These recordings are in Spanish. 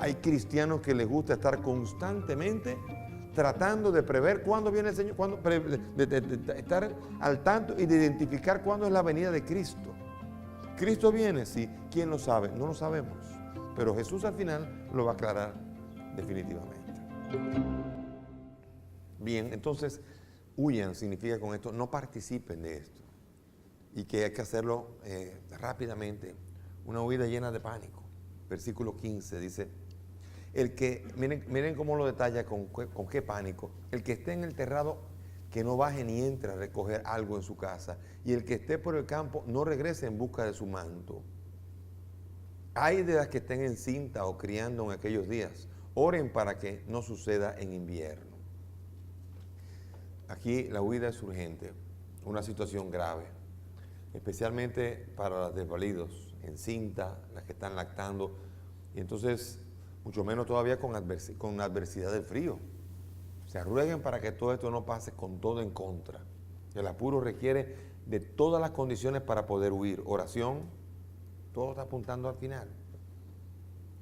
Hay cristianos que les gusta estar constantemente tratando de prever cuándo viene el Señor, de estar al tanto y de identificar cuándo es la venida de Cristo. ¿Cristo viene? Sí. ¿Quién lo sabe? No lo sabemos. Pero Jesús al final lo va a aclarar definitivamente. Bien, entonces, huyan significa con esto, no participen de esto. Y que hay que hacerlo rápidamente. Una huida llena de pánico. Versículo 15 dice, miren cómo lo detalla con qué pánico. El que esté en el terrado, que no baje ni entre a recoger algo en su casa. Y el que esté por el campo, no regrese en busca de su manto. Hay de las que estén encinta o criando en aquellos días. Oren para que no suceda en invierno. Aquí la huida es urgente, una situación grave, especialmente para los desvalidos, encinta, las que están lactando, y entonces mucho menos todavía con adversidad del frío. Se rueguen para que todo esto no pase con todo en contra. El apuro requiere de todas las condiciones para poder huir. Oración, todo está apuntando al final.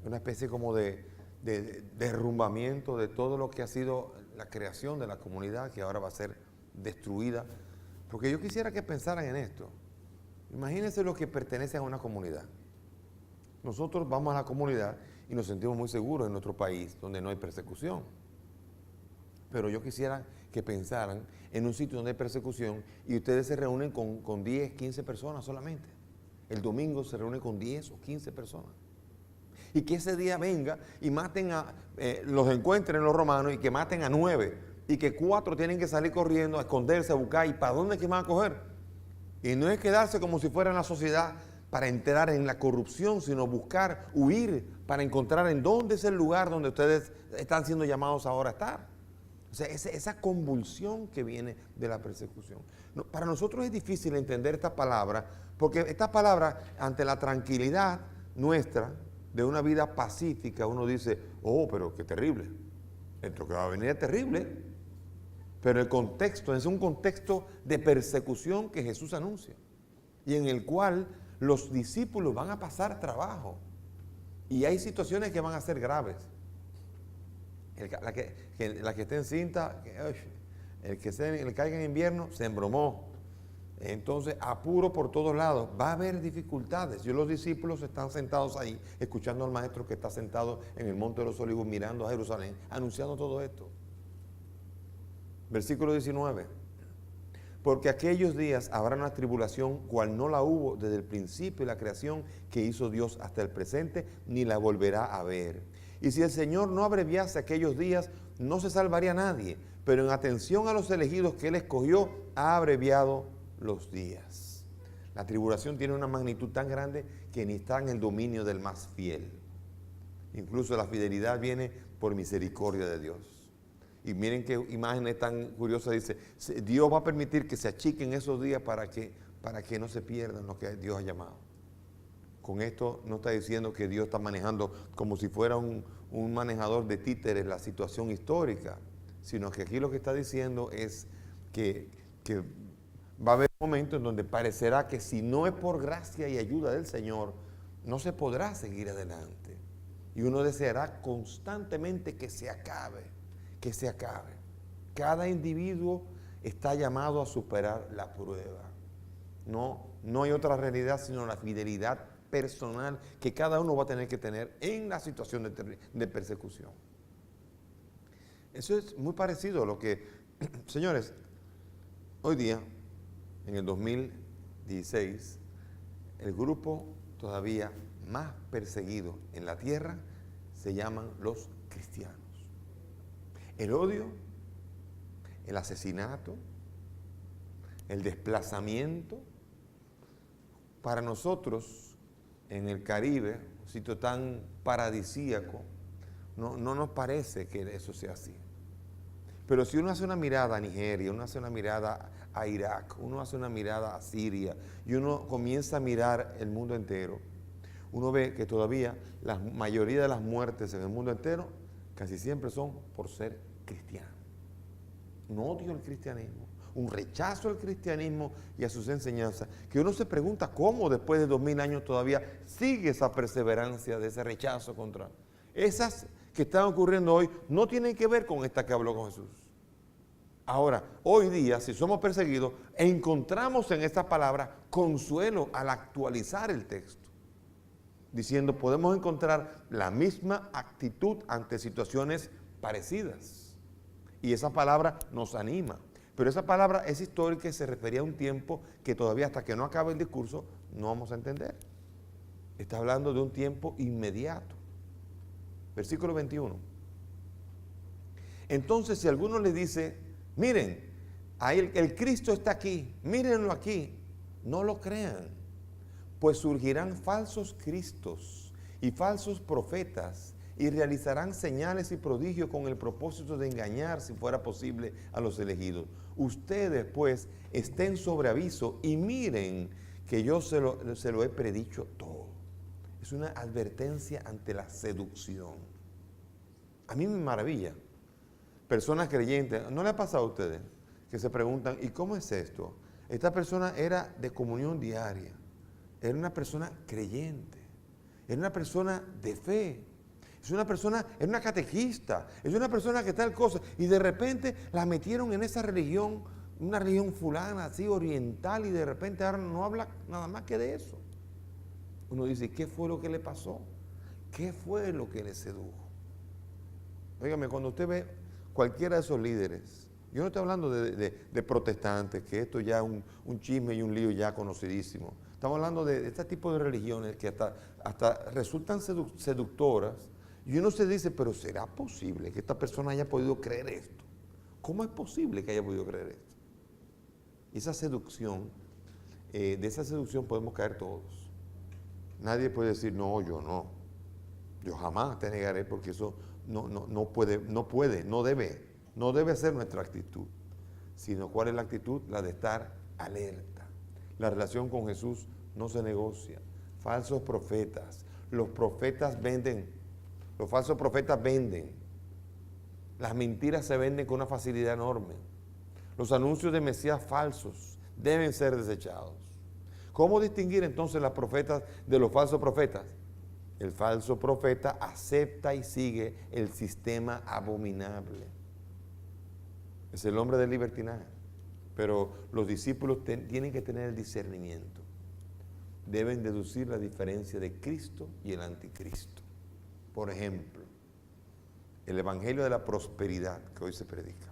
Una especie como de derrumbamiento de todo lo que ha sido la creación de la comunidad, que ahora va a ser destruida. Porque yo quisiera que pensaran en esto. Imagínense los que pertenecen a una comunidad. Nosotros vamos a la comunidad y nos sentimos muy seguros en nuestro país, donde no hay persecución. Pero yo quisiera que pensaran en un sitio donde hay persecución y ustedes se reúnen con 10, 15 personas solamente. El domingo se reúnen con 10 o 15 personas. Y que ese día venga y maten los encuentren los romanos y que maten a 9. Y que 4 tienen que salir corriendo, a esconderse, a buscar. ¿Y para dónde es que van a coger? Y no es quedarse como si fuera en la sociedad para entrar en la corrupción, sino buscar, huir, para encontrar en dónde es el lugar donde ustedes están siendo llamados ahora a estar. O sea, esa convulsión que viene de la persecución. No, para nosotros es difícil entender esta palabra, porque esta palabra, ante la tranquilidad nuestra, de una vida pacífica, uno dice, oh, pero qué terrible. Esto que va a venir es terrible. Pero el contexto es un contexto de persecución que Jesús anuncia y en el cual los discípulos van a pasar trabajo y hay situaciones que van a ser graves. La que esté encinta, el que caiga en invierno, se embromó. Entonces, apuro por todos lados. Va a haber dificultades. Los discípulos están sentados ahí, escuchando al maestro que está sentado en el Monte de los Olivos, mirando a Jerusalén, anunciando todo esto. Versículo 19. Porque aquellos días habrá una tribulación, cual no la hubo desde el principio de la creación que hizo Dios hasta el presente, ni la volverá a ver. Y si el Señor no abreviase aquellos días, no se salvaría nadie. Pero en atención a los elegidos que Él escogió, ha abreviado los días. La tribulación tiene una magnitud tan grande que ni está en el dominio del más fiel. Incluso la fidelidad viene por misericordia de Dios. Y miren qué imágenes tan curiosas dice, Dios va a permitir que se achiquen esos días para que no se pierdan lo que Dios ha llamado. Con esto no está diciendo que Dios está manejando como si fuera un manejador de títeres la situación histórica, sino que aquí lo que está diciendo es que va a haber un momento en donde parecerá que si no es por gracia y ayuda del Señor, no se podrá seguir adelante. Y uno deseará constantemente que se acabe, que se acabe. Cada individuo está llamado a superar la prueba. No hay otra realidad sino la fidelidad personal que cada uno va a tener que tener en la situación de persecución. Eso es muy parecido a lo que, señores, hoy día, en el 2016, el grupo todavía más perseguido en la tierra se llaman los cristianos. El odio, el asesinato, el desplazamiento, para nosotros en el Caribe, un sitio tan paradisíaco, no nos parece que eso sea así. Pero si uno hace una mirada a Nigeria, uno hace una mirada a Irak, uno hace una mirada a Siria y uno comienza a mirar el mundo entero, uno ve que todavía la mayoría de las muertes en el mundo entero casi siempre son por ser cristianos. Un odio al cristianismo, un rechazo al cristianismo y a sus enseñanzas, que uno se pregunta cómo después de 2000 años todavía sigue esa perseverancia de ese rechazo contra. Esas que están ocurriendo hoy no tienen que ver con esta que habló con Jesús. Ahora, hoy día, si somos perseguidos, encontramos en esta palabra consuelo al actualizar el texto, diciendo, podemos encontrar la misma actitud ante situaciones parecidas. Y esa palabra nos anima. Pero esa palabra es histórica y se refería a un tiempo que todavía, hasta que no acabe el discurso, no vamos a entender. Está hablando de un tiempo inmediato. Versículo 21. Entonces, si alguno le dice, miren, ahí el Cristo está aquí, mírenlo aquí, no lo crean, pues surgirán falsos cristos y falsos profetas y realizarán señales y prodigios con el propósito de engañar, si fuera posible, a los elegidos. Ustedes, pues, estén sobre aviso y miren que yo se lo he predicho todo. Es una advertencia ante la seducción. A mí me maravilla. Personas creyentes, ¿no le ha pasado a ustedes que se preguntan, ¿y cómo es esto? Esta persona era de comunión diaria, era una persona creyente, era una persona de fe, es una catequista, es una persona que tal cosa, y de repente la metieron en esa religión, una religión fulana, así oriental, y de repente ahora no habla nada más que de eso. Uno dice, ¿qué fue lo que le pasó? ¿Qué fue lo que le sedujo? Óigame, cuando usted ve cualquiera de esos líderes, yo no estoy hablando de protestantes, que esto ya es un chisme y un lío ya conocidísimo. Estamos hablando de este tipo de religiones que hasta resultan seductoras, y uno se dice, pero ¿será posible que esta persona haya podido creer esto? ¿Cómo es posible que haya podido creer esto? Esa seducción, de esa seducción podemos caer todos. Nadie puede decir, no, yo no. Yo jamás te negaré, porque eso no debe ser nuestra actitud. Sino, ¿cuál es la actitud? La de estar alerta. La relación con Jesús no se negocia. Falsos profetas. Los profetas venden. Los falsos profetas venden. Las mentiras se venden con una facilidad enorme. Los anuncios de Mesías falsos deben ser desechados. ¿Cómo distinguir entonces las profetas de los falsos profetas? El falso profeta acepta y sigue el sistema abominable. Es el hombre del libertinaje. Pero los discípulos tienen que tener el discernimiento. Deben deducir la diferencia de Cristo y el anticristo. Por ejemplo, el evangelio de la prosperidad que hoy se predica.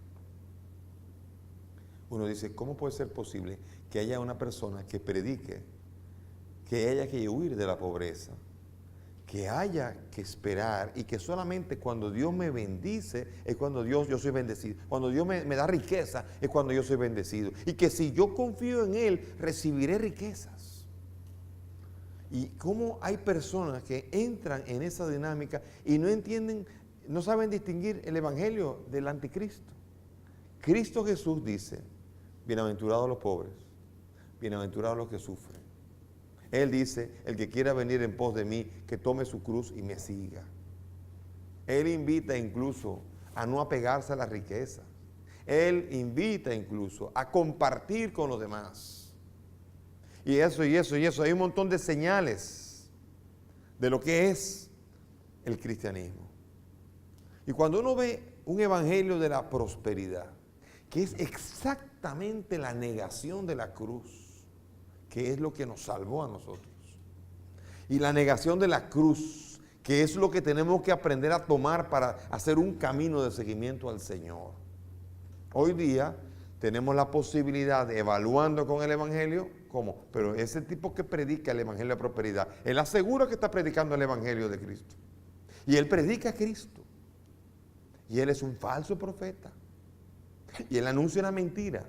Uno dice, ¿cómo puede ser posible que haya una persona que predique que haya que huir de la pobreza, que haya que esperar y que solamente cuando Dios me bendice es cuando yo soy bendecido? Cuando Dios me da riqueza es cuando yo soy bendecido. Y que si yo confío en Él, recibiré riquezas. Y cómo hay personas que entran en esa dinámica y no entienden, no saben distinguir el evangelio del anticristo. Cristo Jesús dice, bienaventurados los pobres, bienaventurados los que sufren. Él dice, el que quiera venir en pos de mí, que tome su cruz y me siga. Él invita incluso a no apegarse a la riqueza. Él invita incluso a compartir con los demás. Y eso. Hay un montón de señales de lo que es el cristianismo. Y cuando uno ve un evangelio de la prosperidad, que es exactamente la negación de la cruz, que es lo que nos salvó a nosotros, y la negación de la cruz, que es lo que tenemos que aprender a tomar para hacer un camino de seguimiento al Señor. Hoy día tenemos la posibilidad de, evaluando con el evangelio, ¿cómo? Pero ese tipo que predica el evangelio de la prosperidad, él asegura que está predicando el evangelio de Cristo, y él predica a Cristo, y él es un falso profeta, y él anuncia una mentira.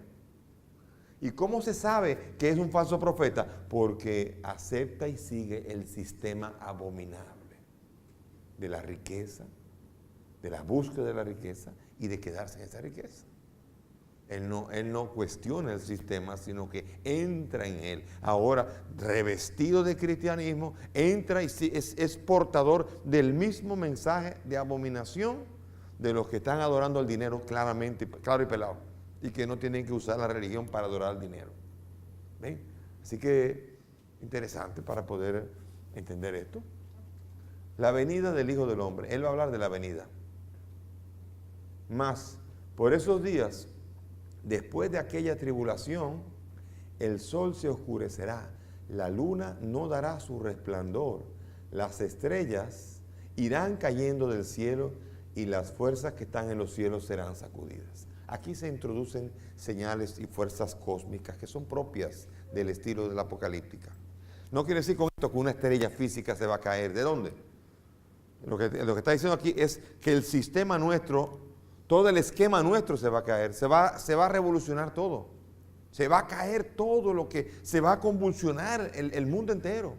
¿Y cómo se sabe que es un falso profeta? Porque acepta y sigue el sistema abominable de la riqueza, de la búsqueda de la riqueza y de quedarse en esa riqueza. Él no cuestiona el sistema, sino que entra en él. Ahora, revestido de cristianismo, entra y es portador del mismo mensaje de abominación de los que están adorando el dinero claramente, claro y pelado, y que no tienen que usar la religión para adorar el dinero. ¿Ven? Así que interesante para poder entender esto. La venida del Hijo del Hombre. Él va a hablar de la venida. Mas, por esos días, después de aquella tribulación, el sol se oscurecerá, la luna no dará su resplandor, las estrellas irán cayendo del cielo y las fuerzas que están en los cielos serán sacudidas. Aquí se introducen señales y fuerzas cósmicas que son propias del estilo de la apocalíptica. No quiere decir con esto que una estrella física se va a caer. ¿De dónde? Lo que está diciendo aquí es que el sistema nuestro, todo el esquema nuestro se va a caer, se va a revolucionar todo. Se va a caer todo lo que, se va a convulsionar el mundo entero.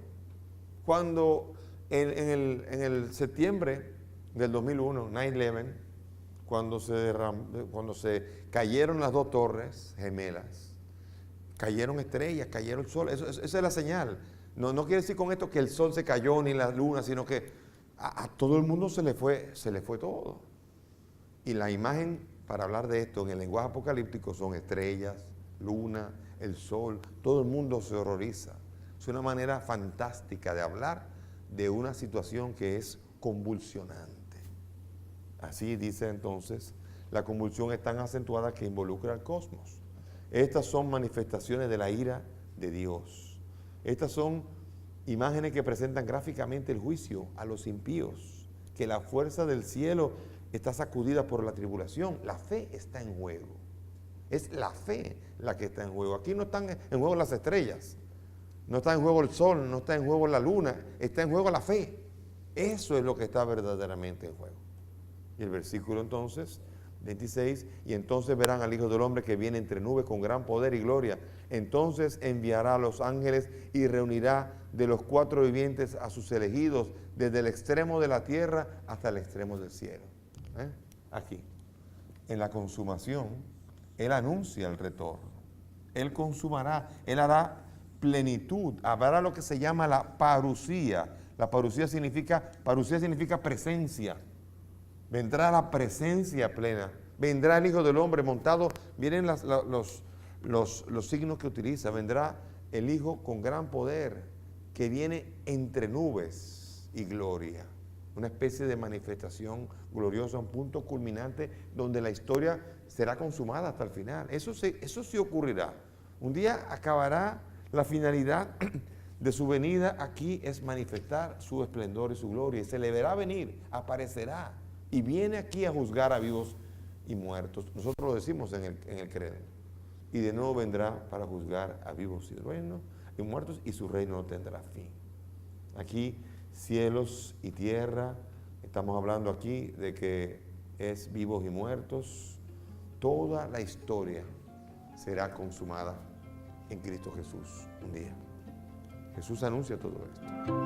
Cuando en el septiembre del 2001, 9/11, cuando se cayeron las dos torres gemelas, cayeron estrellas, cayeron el sol, esa es la señal. No quiere decir con esto que el sol se cayó ni la luna, sino que a todo el mundo se le fue todo. Y la imagen para hablar de esto en el lenguaje apocalíptico son estrellas, luna, el sol, todo el mundo se horroriza. Es una manera fantástica de hablar de una situación que es convulsionante. Así dice entonces, la convulsión es tan acentuada que involucra al cosmos. Estas son manifestaciones de la ira de Dios. Estas son imágenes que presentan gráficamente el juicio a los impíos, que la fuerza del cielo está sacudida por la tribulación. La fe está en juego. Es la fe la que está en juego. Aquí no están en juego las estrellas, no está en juego el sol, no está en juego la luna, está en juego la fe. Eso es lo que está verdaderamente en juego. Y el versículo entonces, 26, y entonces verán al Hijo del Hombre que viene entre nubes con gran poder y gloria. Entonces enviará a los ángeles y reunirá de los cuatro vivientes a sus elegidos, desde el extremo de la tierra hasta el extremo del cielo. Aquí, en la consumación, Él anuncia el retorno. Él consumará, Él hará plenitud, habrá lo que se llama la parusía. La parusía significa presencia. Vendrá la presencia plena. Vendrá el Hijo del Hombre montado. Miren los signos que utiliza. Vendrá el Hijo con gran poder que viene entre nubes y gloria. Una especie de manifestación gloriosa, un punto culminante donde la historia será consumada hasta el final. Eso sí ocurrirá. Un día acabará la finalidad de su venida aquí es manifestar su esplendor y su gloria. Y se le verá venir, aparecerá. Y viene aquí a juzgar a vivos y muertos. Nosotros lo decimos en el credo. Y de nuevo vendrá para juzgar a vivos y muertos, y su reino no tendrá fin. Aquí, cielos y tierra, estamos hablando aquí de que es vivos y muertos. Toda la historia será consumada en Cristo Jesús un día. Jesús anuncia todo esto.